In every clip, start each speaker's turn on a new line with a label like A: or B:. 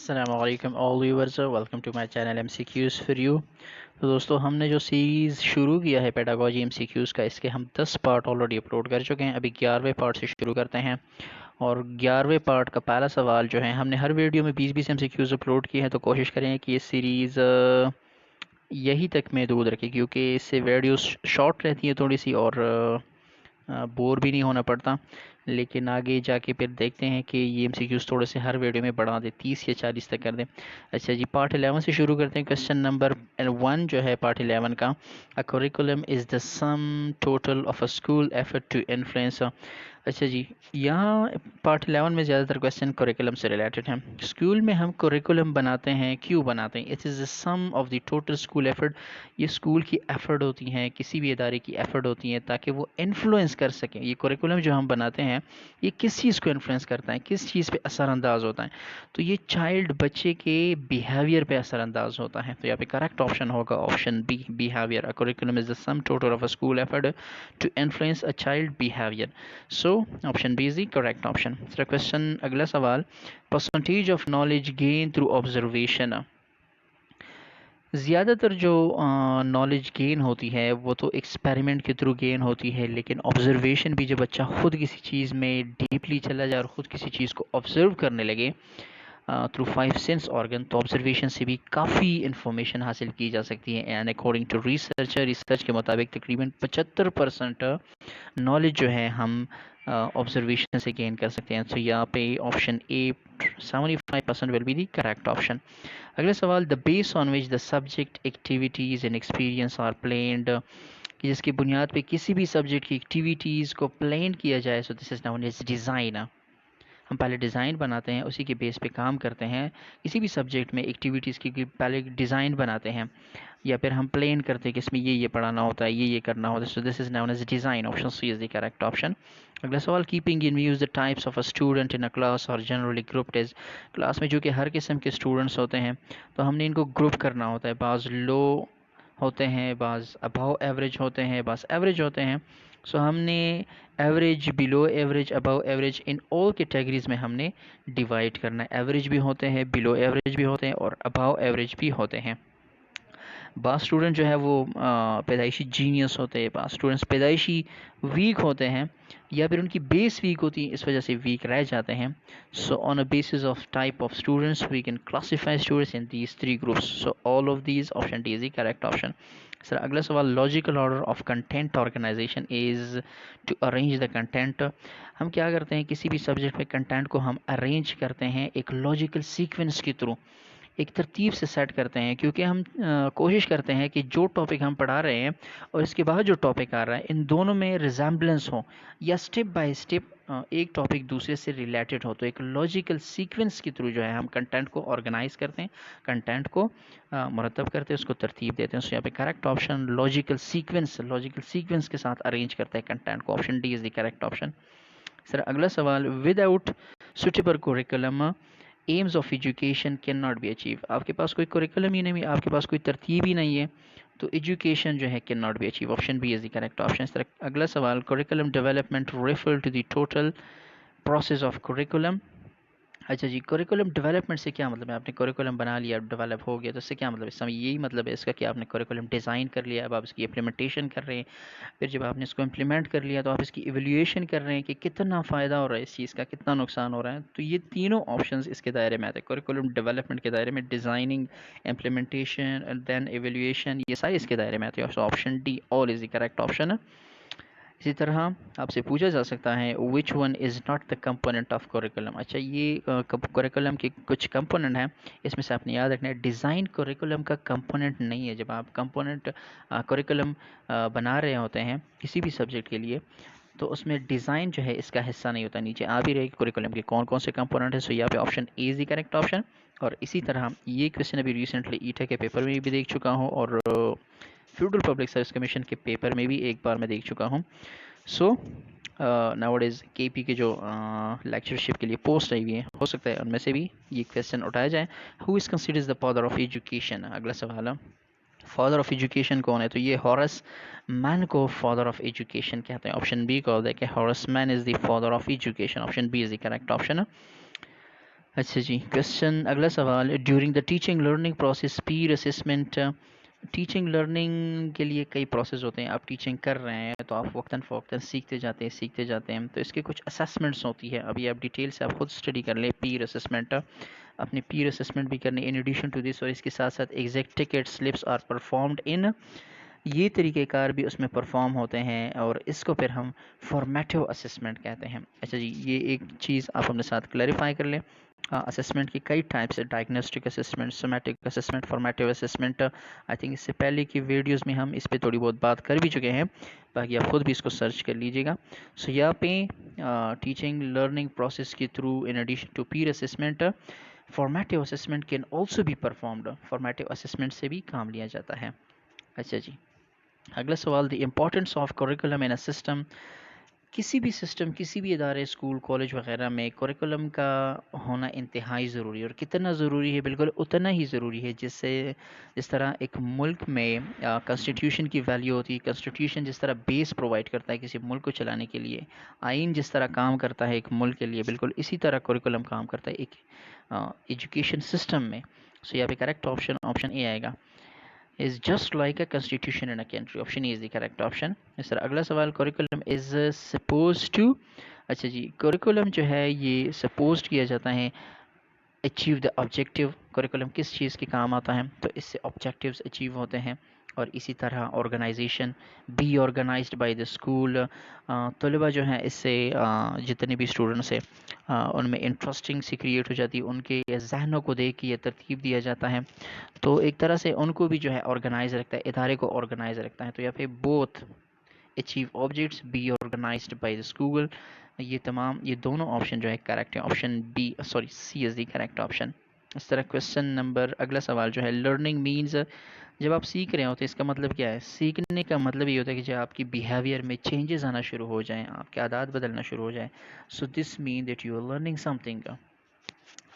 A: السلام علیکم all viewers, welcome to my channel M C Qs for you. تو دوستو، ہم نے جو سیریز شروع کیا ہے پیڈاگوجی ایم سی کیوز کا، اس کے ہم 10 پارٹ آلریڈی اپلوڈ کر چکے ہیں. ابھی 11ویں پارٹ سے شروع کرتے ہیں. اور 11ویں پارٹ کا پہلا سوال جو ہے، ہم نے ہر ویڈیو میں 20 ایم سی کیوز اپلوڈ کیے ہیں. تو کوشش کریں کہ یہ سیریز یہی تک محدود رکھے، کیونکہ اس سے ویڈیوز شارٹ رہتی ہیں تھوڑی سی، اور بور بھی نہیں ہونا پڑتا. لیکن آگے جا کے پھر دیکھتے ہیں کہ یہ ایم سی کیوز تھوڑے سے ہر ویڈیو میں بڑھا دیں، 30 یا 40 تک کر دیں. اچھا جی، پارٹ 11 سے شروع کرتے ہیں. کوشچن نمبر 1 جو ہے پارٹ 11 کا، A curriculum is the sum total of a school effort to influence. اچھا جی، یہاں پارٹ 11 میں زیادہ تر کویسچن کوریکولم سے ریلیٹڈ ہیں. اسکول میں ہم کوریکولم بناتے ہیں، کیوں بناتے ہیں؟ It is the sum of the total school effort. یہ اسکول کی ایفرٹ ہوتی ہیں، کسی بھی ادارے کی ایفرٹ ہوتی ہیں تاکہ وہ انفلوئنس کر سکیں. یہ کوریکولم جو ہم بناتے ہیں، یہ کس چیز کو انفلوئنس کرتا ہے، کس چیز پہ اثر انداز ہوتا ہے؟ تو یہ چائلڈ، بچے کے بیہیویئر پہ اثر انداز ہوتا ہے. تو یہاں پہ کریکٹ آپشن ہوگا option B, behaviour. A curriculum is the sum total of a school effort to influence a child behavior. So option B is the correct option. So question اگلا سوال، percentage of knowledge gained through observation. زیادہ تر جو knowledge gain ہوتی ہے وہ تو experiment کے تھرو گین ہوتی ہے، لیکن آبزرویشن بھی، جب بچہ خود کسی چیز میں ڈیپلی چلا جائے اور خود کسی چیز کو آبزرو کرنے لگے تھرو 5 سینس آرگن، تو آبزرویشن سے بھی کافی انفارمیشن حاصل کی جا سکتی ہے. اینڈ اکارڈنگ ٹو ریسرچ کے مطابق تقریباً 75% نالج جو ہے ہم آبزرویشن سے گین کر سکتے ہیں. تو یہاں پہ option A 75% will be the correct option. اگلا سوال، the base on which the subject activities and experience are planned. جس کی بنیاد پہ کسی بھی سبجیکٹ کی ایکٹیویٹیز کو پلان کیا جائے، سو this is known as design. ہم پہلے ڈیزائن بناتے ہیں، اسی کے بیس پہ کام کرتے ہیں. کسی بھی سبجیکٹ میں ایکٹیویٹیز کی پہلے ڈیزائن بناتے ہیں، یا پھر ہم پلان کرتے ہیں کہ اس میں یہ پڑھانا ہوتا ہے، یہ کرنا ہوتا ہے. So this is known as design. Option C is the correct option. اگلا سوال، keeping in views the types of a student in a class are generally grouped as. کلاس میں جو کہ ہر قسم کے اسٹوڈنٹس ہوتے ہیں، تو ہم نے ان کو گروپ کرنا ہوتا ہے. بعض لو ہوتے ہیں، بعض اباؤ ایوریج ہوتے ہیں، بعض ایوریج ہوتے ہیں. سو ہم نے ایوریج، بلو ایوریج، اباؤ ایوریج، ان آل کیٹیگریز میں ہم نے ڈیوائڈ کرنا ہے. ایوریج بھی ہوتے ہیں، بلو ایوریج بھی ہوتے ہیں، اور اباؤ ایوریج بھی ہوتے ہیں. بعض اسٹوڈنٹ جو ہے وہ پیدائشی جینیس ہوتے ہیں، بعض اسٹوڈنٹس پیدائشی ویک ہوتے ہیں، یا پھر ان کی بیس ویک ہوتی ہے، اس وجہ سے ویک رہ جاتے ہیں. So on a basis of type of students we can classify students in these 3 groups. So all of these, option D is the correct option. Sir اگلا سوال، logical order of content organization is to arrange the content. ہم کیا کرتے ہیں، کسی بھی subject میں content کو ہم ارینج کرتے ہیں ایک لاجیکل سیکوینس کے تھرو، ایک ترتیب سے سیٹ کرتے ہیں. کیونکہ ہم کوشش کرتے ہیں کہ جو ٹاپک ہم پڑھا رہے ہیں اور اس کے بعد جو ٹاپک آ رہا ہے، ان دونوں میں ریزمبلنس ہو، یا اسٹیپ بائی اسٹیپ ایک ٹاپک دوسرے سے ریلیٹڈ ہو. تو ایک لاجیکل سیکوینس کے تھرو جو ہے ہم کنٹینٹ کو آرگنائز کرتے ہیں، کنٹینٹ کو مرتب کرتے ہیں، اس کو ترتیب دیتے ہیں. سو یہاں پہ کریکٹ آپشن لاجیکل سیکوینس کے ساتھ ارینج کرتے ہیں کنٹینٹ کو. Option D is the correct option. Sir اگلا سوال، without suitable curriculum aims of education can not be achieve. آپ کے پاس کوئی کوریکولم ہی نہیں ہے، آپ کے پاس کوئی ترتیب ہی نہیں ہے، تو ایجوکیشن جو ہے can not be achieve. Option B is the correct option. اس طرح اگلا سوال، curriculum development refer to the total process of curriculum. اچھا جی، کوریکولم ڈیولپمنٹ سے کیا مطلب ہے؟ آپ نے کوریکولم بنا لیا، ڈیولپ ہو گیا، تو اس سے کیا مطلب ہے؟ اس میں یہی مطلب ہے اس کا کہ آپ نے کوریکولم ڈیزائن کر لیا، اب آپ اس کی امپلیمنٹیشن کر رہے ہیں. پھر جب آپ نے اس کو امپلیمنٹ کر لیا تو آپ اس کی ایویلیویشن کر رہے ہیں کہ کتنا فائدہ ہو رہا ہے اس چیز کا، کتنا نقصان ہو رہا ہے. تو یہ تینوں آپشنز اس کے دائرے میں آتے ہیں. کوریکولم ڈیولپمنٹ کے دائرے میں ڈیزائننگ، امپلیمنٹیشن، دین ایویلیویشن، یہ سارے اس کے دائرے میں آتے ہیں. So option D all is the correct option. اسی طرح آپ سے پوچھا جا سکتا ہے which one is not the component of curriculum. اچھا، یہ کوریکولم کے کچھ کمپوننٹ ہیں، اس میں سے آپ نے یاد رکھنا ہے ڈیزائن کوریکولم کا کمپوننٹ نہیں ہے. جب آپ کمپوننٹ کوریکولم بنا رہے ہوتے ہیں کسی بھی سبجیکٹ کے لیے، تو اس میں ڈیزائن جو ہے اس کا حصہ نہیں ہوتا. نیچے آ بھی رہے کوریکولم کے کون کون سے کمپوننٹ ہیں. سو یہاں پہ option a is the correct option. اور اسی طرح یہ کویشچن ابھی ریسنٹلی ایٹا کے پیپر میں بھی دیکھ چکا ہوں، اور فیڈرل پبلک سروس کمیشن کے پیپر میں بھی ایک بار میں دیکھ چکا ہوں. سو ناؤ اڈیز کے پی کے جو لیکچرشپ کے لیے پوسٹ آئی ہوئی ہیں، ہو سکتا ہے ان میں سے بھی یہ کویشچن اٹھایا جائے. Who is considers the father of education. اگلا سوال ہے، فادر آف ایجوکیشن کون ہے؟ تو یہ ہارس مین کو فادر آف ایجوکیشن کہتے ہیں. آپشن بی کو ہے کہ Horace Mann is the father of education. Option B is the correct option. اچھا جی، کوشچن اگلا سوال، during the teaching learning process peer assessment, teaching learning کے لیے کئی پروسیس ہوتے ہیں. آپ ٹیچنگ کر رہے ہیں تو آپ وقتاً فوقتاً سیکھتے جاتے ہیں تو اس کے کچھ اسسمنٹس ہوتی ہے. ابھی آپ ڈیٹیل سے آپ خود اسٹڈی کر لیں پیر اسسمنٹ، اپنی پیر اسسمنٹ بھی کرنی ان ایڈیشن ٹو دس، اور اس کے ساتھ ساتھ exact ticket slips are performed in, یہ طریقہ کار بھی اس میں پرفارم ہوتے ہیں اور اس کو پھر ہم فارمیٹیو اسسمنٹ کہتے ہیں. اچھا جی، یہ ایک چیز آپ اپنے ساتھ کلیریفائی کر لیں. اسسمنٹ کی کئی ٹائپس ہے، diagnostic assessment, summative assessment, formative assessment. I think اس سے پہلے کی ویڈیوز میں ہم اس پہ تھوڑی بہت بات کر بھی چکے ہیں، باقی آپ خود بھی اس کو سرچ کر لیجیے گا. سو یہاں پہ ٹیچنگ لرننگ پروسیس کے through in addition to peer assessment formative assessment can also be performed, formative assessment سے بھی کام لیا جاتا ہے. اچھا جی، اگلا سوال، the importance of curriculum in a system. کسی بھی سسٹم، کسی بھی ادارے، اسکول، کالج وغیرہ میں کوریکولم کا ہونا انتہائی ضروری ہے. اور کتنا ضروری ہے؟ بالکل اتنا ہی ضروری ہے جس طرح ایک ملک میں کنسٹیٹیوشن کی ویلیو ہوتی ہے. کنسٹیٹیوشن جس طرح بیس پرووائڈ کرتا ہے کسی ملک کو چلانے کے لیے، آئین جس طرح کام کرتا ہے ایک ملک کے لیے، بالکل اسی طرح کوریکولم کام کرتا ہے ایک ایجوکیشن سسٹم میں. سو یہاں پہ کریکٹ آپشن اے آئے گا. is just like a constitution in a country. Option E is the correct option. اس طرح اگلا سوال، curriculum is supposed to. اچھا جی، curriculum جو ہے یہ supposed کیا جاتا ہے اچیو دا آبجیکٹیو. کریکولم کس چیز کے کام آتا ہے؟ تو اس سے آبجیکٹیوز اچیو ہوتے ہیں. اور اسی طرح organization be organized by the school. طلبہ جو ہیں اس سے جتنے بھی اسٹوڈنٹس ہیں ان میں انٹرسٹنگ سی کریٹ ہو جاتی ہے، ان کے ذہنوں کو دیکھ کے یہ ترتیب دیا جاتا ہے تو ایک طرح سے ان کو بھی جو ہے آرگنائز رکھتا ہے، ادارے کو آرگنائز رکھتا ہے. تو یا پھر both achieve objects be organized by the school. یہ دونوں آپشن جو ہے کریکٹ ہے. Option B, sorry, C is the correct option. اس طرح کوشچن نمبر اگلا سوال جو ہے، لرننگ مینز، جب آپ سیکھ رہے ہوتے ہیں اس کا مطلب کیا ہے؟ سیکھنے کا مطلب یہ ہوتا ہے کہ جب آپ کی بیہیویئر میں چینجز آنا شروع ہو جائیں، آپ کے عادات بدلنا شروع ہو جائیں. So this mean that you are learning something.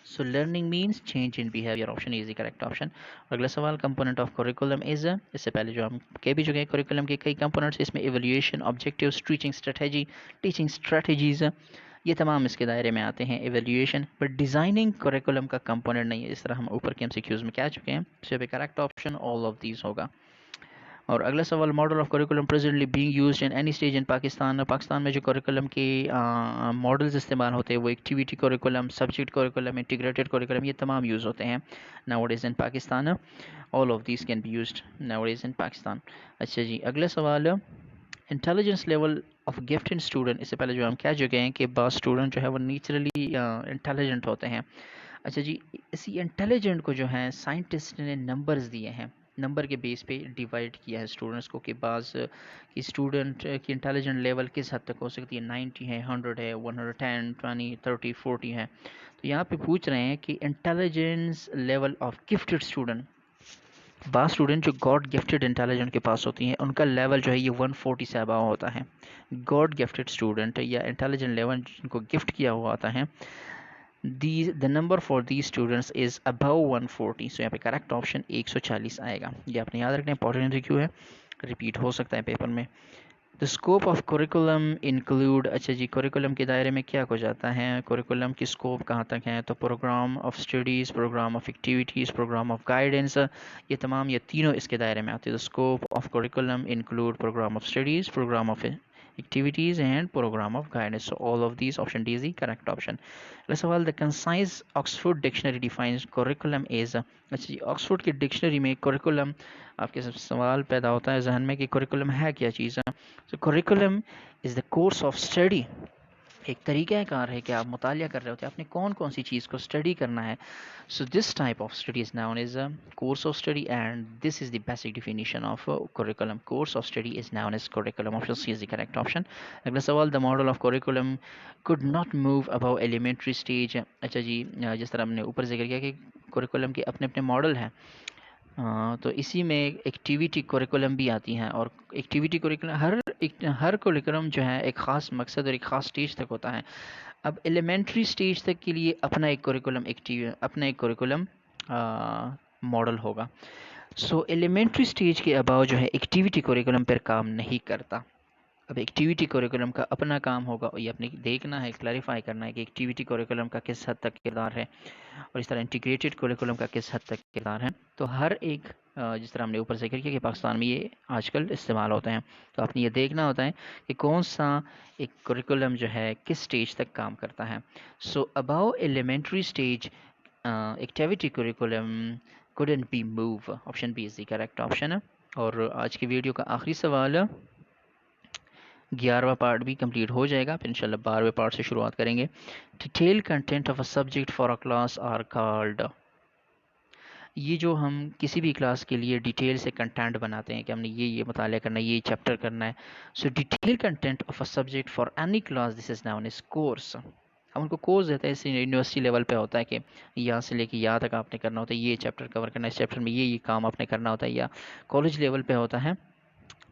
A: So learning means change in behavior. Option is the correct option. اگلا سوال، component of curriculum is، اس سے پہلے جو ہم کہہ بھی چکے ہیں curriculum کے کئی components، اس میں evaluation، objectives، teaching strategies، یہ تمام اس کے دائرے میں آتے ہیں. ایویلیویشن بٹ ڈیزائننگ کوریکولم کا کمپوننٹ نہیں ہے، اس طرح ہم اوپر کے MCQs میں کہہ چکے ہیں. اس پہ correct option all of these ہوگا. اور اگلا سوال، model of curriculum presently being used in any stage in Pakistan. Pakistan میں جو کوریکولم کے ماڈلز استعمال ہوتے ہیں وہ activity curriculum, subject curriculum, integrated curriculum, یہ تمام یوز ہوتے ہیں nowadays in Pakistan. All of these can be used nowadays in Pakistan. اچھا جی، اگلا سوال، intelligence level of gifted student. اس سے پہلے جو ہم کہہ چکے ہیں کہ بعض اسٹوڈنٹ جو ہے وہ نیچرلی انٹیلیجنٹ ہوتے ہیں. اچھا جی، اسی انٹیلیجنٹ کو جو ہے سائنٹسٹ نے نمبرز دیے ہیں، نمبر کے بیس پہ ڈیوائڈ کیا ہے اسٹوڈنٹس کو کہ بعض کی اسٹوڈنٹ کی انٹیلیجنٹ لیول کس حد تک ہو سکتی ہے، 90 ہے، 100 ہے، 110، 20، 30، 40 ہے. تو یہاں پہ پوچھ رہے ہیں کہ intelligence level of gifted student. بعض اسٹوڈنٹ جو گاڈ گفٹڈ انٹیلیجنٹ کے پاس ہوتی ہیں ان کا لیول جو ہے یہ 140 سے اباؤ ہوتا ہے. گاڈ گفٹڈ اسٹوڈنٹ یا انٹیلیجنٹ لیول جن کو گفٹ کیا ہوا ہوتا ہے، the number for these students is above 140. سو یہاں پہ کریکٹ آپشن 140 آئے گا. یہ آپ نے یاد رکھنا ہے، امپورٹنٹ کیوں ہے، ریپیٹ ہو سکتا ہے پیپر میں. The scope of curriculum include. اچھا جی، کوریکولم کے دائرے میں کیا کچھ جاتا ہے؟ کوریکولم کی اسکوپ کہاں تک ہے؟ تو program of studies, program of activities, program of guidance, یہ تمام یہ تینوں اس کے دائرے میں آتے ہیں. The scope of curriculum include program of studies, program of activities and program of guidance. So all of these, option D is the correct option. اگلا سوال، the concise Oxford dictionary defines curriculum as. اچھا جی، Oxford کی dictionary میں کوریکولم، آپ کے سب سوال پیدا ہوتا ہے ذہن میں کہ کوریکولم ہے کیا چیز ہے. So curriculum is the course of study. ایک طریقہ کار ہے کہ آپ مطالعہ کر رہے ہوتے ہیں، آپ نے کون کون سی چیز کو اسٹڈی کرنا ہے. So this type of study is known as course of study and this is the basic definition of curriculum. Course of study is known as curriculum. Option C is the correct option. اگلا سوال، the model of curriculum could not move above elementary stage. اچھا جی، جس طرح ہم نے اوپر ذکر کیا کہ کوریکولم کے اپنے اپنے ماڈل ہیں، تو اسی میں ایکٹیویٹی کوریکولم بھی آتی ہیں. اور ایکٹیویٹی کوریکولم، ہر کوریکولم جو ہے ایک خاص مقصد اور ایک خاص سٹیج تک ہوتا ہے. اب ایلیمنٹری سٹیج تک کے لیے اپنا ایک کوریکولم ماڈل ہوگا. سو ایلیمنٹری سٹیج کے اباؤ جو ہے ایکٹیویٹی کوریکولم پر کام نہیں کرتا. اب ایکٹیویٹی کوریکولم کا اپنا کام ہوگا، اور یہ اپنے دیکھنا ہے، کلیریفائی کرنا ہے کہ ایکٹیویٹی کوریکولم کا کس حد تک کردار ہے، اور اس طرح انٹیگریٹڈ کوریکولم کا کس حد تک کردار ہے. تو ہر ایک جس طرح ہم نے اوپر ذکر کیا کہ پاکستان میں یہ آج کل استعمال ہوتے ہیں، تو آپ نے یہ دیکھنا ہوتا ہے کہ کون سا ایک کوریکولم جو ہے کس سٹیج تک کام کرتا ہے. So above elementary stage activity curriculum couldn't be move. Option B is the correct option ہے. اور آج کی ویڈیو کا آخری سوال 11واں پارٹ بھی کمپلیٹ ہو جائے گا، پھر انشاءاللہ 12ویں پارٹ سے شروعات کریں گے. Detail content of a subject for a class are called. یہ جو ہم کسی بھی کلاس کے لیے ڈیٹیل سے کنٹینٹ بناتے ہیں کہ ہم نے یہ مطالعہ کرنا ہے، یہ چیپٹر کرنا ہے. So detail content of a subject for any class this is known as course. ہم ان کو کورس دیتے ہیں، اس یونیورسٹی لیول پہ ہوتا ہے کہ یہاں سے لے کے یہاں تک آپ نے کرنا ہوتا ہے، یہ چیپٹر کور کرنا ہے، اس چیپٹر میں یہ کام آپ نے کرنا ہوتا ہے. یا کالج لیول پہ ہوتا ہے،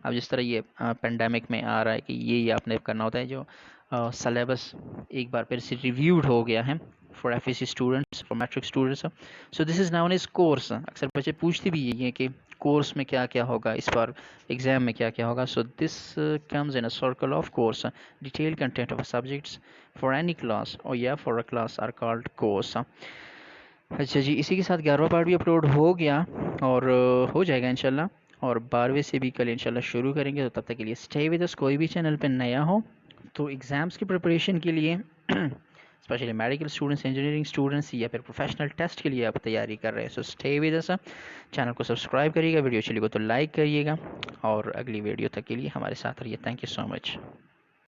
A: اب جس طرح یہ پینڈیمک میں آ رہا ہے کہ یہ آپ نے کرنا ہوتا ہے، جو سلیبس ایک بار پھر سے ریویوڈ ہو گیا ہے for F E C students, for matric students. So this is known as course. اکثر بچے پوچھتے بھی یہی ہیں کہ کورس میں کیا کیا ہوگا، اس بار ایگزام میں کیا کیا ہوگا. So this comes in a circle of course. Detail content of subjects for any class اور یا for a class are called course. اچھا جی، اسی کے ساتھ 11واں پارٹ بھی اپلوڈ ہو گیا اور ہو جائے گا انشاءاللہ، اور 12ویں سے بھی کل انشاءاللہ شروع کریں گے. تو تب تک کے لیے اسٹے ود اس. کوئی بھی چینل پہ نیا ہو تو ایگزامس کی پریپریشن کے لیے specially medical students, engineering students یا پھر پروفیشنل ٹیسٹ کے لیے آپ تیاری کر رہے ہیں، so stay with us. Channel کو سبسکرائب کریے گا، ویڈیو چلی گو تو لائک کریے گا، اور اگلی ویڈیو تک کے لیے ہمارے ساتھ رہیے. Thank you so much.